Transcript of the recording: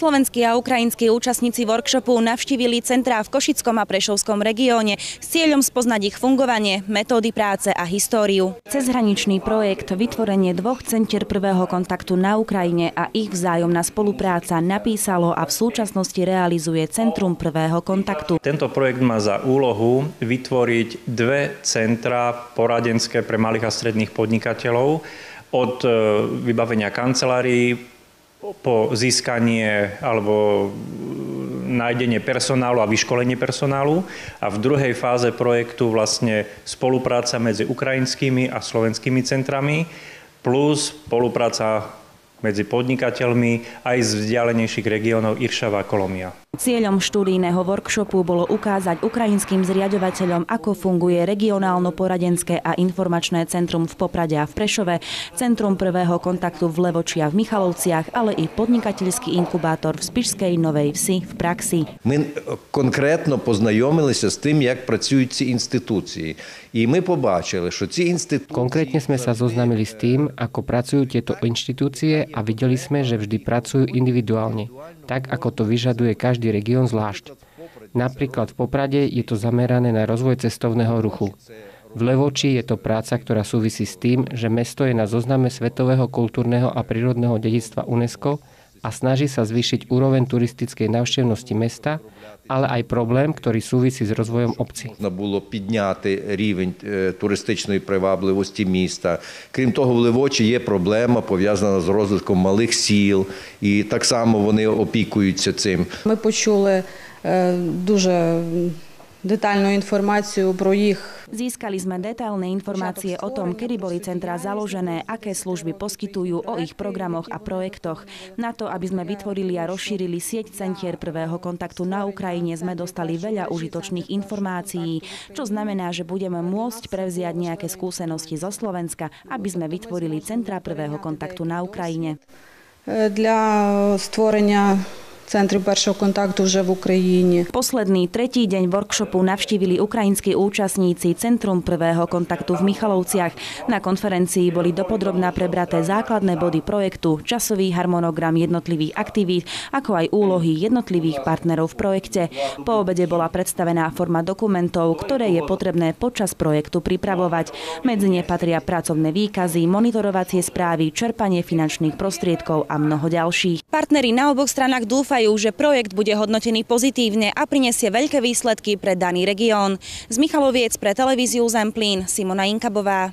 Slovenskí a ukrajinskí účastníci workshopu navštívili centrá v Košickom a Prešovskom regióne s cieľom spoznať ich fungovanie, metódy práce a históriu. Cezhraničný projekt vytvorenie dvoch centier prvého kontaktu na Ukrajine a ich vzájomná spolupráca napísalo a v súčasnosti realizuje Centrum prvého kontaktu. Tento projekt má za úlohu vytvoriť dve centrá poradenské pre malých a stredných podnikateľov od vybavenia kancelárií po získanie alebo nájdenie personálu a vyškolenie personálu a v druhej fáze projektu vlastne spolupráca medzi ukrajinskými a slovenskými centrami plus spolupráca medzi podnikateľmi aj z vzdialenejších regiónov Iršava a Kolomia. Cieľom študijného workshopu bolo ukázať ukrajinským zriaďovateľom, ako funguje regionálno-poradenské a informačné centrum v Poprade a v Prešove, Centrum prvého kontaktu v Levoči a v Michalovciach, ale i podnikateľský inkubátor v Spišskej Novej Vsi v praxi. Ми конкретно познайомилися з тим, як працюють ці інституції. І ми побачили, що ці інституції... Konkrétne sme sa zoznámili s tým, ako pracujú tieto inštitúcie a videli sme, že vždy pracujú individuálne, tak ako to vyžaduje každý región zvlášť. Napríklad v Poprade je to zamerané na rozvoj cestovného ruchu. V Levoči je to práca, ktorá súvisí s tým, že mesto je na zozname Svetového kultúrneho a prírodného dedičstva UNESCO a snaží sa zvýšiť úroveň turistickej návštevnosti mesta, ale aj problém, ktorý súvisí s rozvojom obcí. Можна було підняти рівень туристичної привабливості міста. Крім того, в Левочі є проблема, пов'язана з розвитком малих сіл, і так само вони опікуються цим. Ми почули дуже detálnu informáciu pro ich. Získali sme detailné informácie o tom, kedy boli centrá založené, aké služby poskytujú, o ich programoch a projektoch. Na to, aby sme vytvorili a rozšírili sieť centier prvého kontaktu na Ukrajine, sme dostali veľa užitočných informácií, čo znamená, že budeme môcť prevziať nejaké skúsenosti zo Slovenska, aby sme vytvorili centrá prvého kontaktu na Ukrajine. Для створення Центрів першого контакту вже в Україні. Posledný tretí deň workshopu navštívili ukrajinskí účastníci Centrum prvého kontaktu v Michalovciach. Na konferencii boli dopodrobná prebraté základné body projektu, časový harmonogram jednotlivých aktivít, ako aj úlohy jednotlivých partnerov v projekte. Po obede bola predstavená forma dokumentov, ktoré je potrebné počas projektu pripravovať. Medzi ne patria pracovné výkazy, monitorovacie správy, čerpanie finančných prostriedkov a mnoho ďalších. Partneri na oboch stranách dúfajú, že projekt bude hodnotený pozitívne a prinesie veľké výsledky pre daný región. Z Michaloviec pre televíziu Zemplín, Simona Inkabová.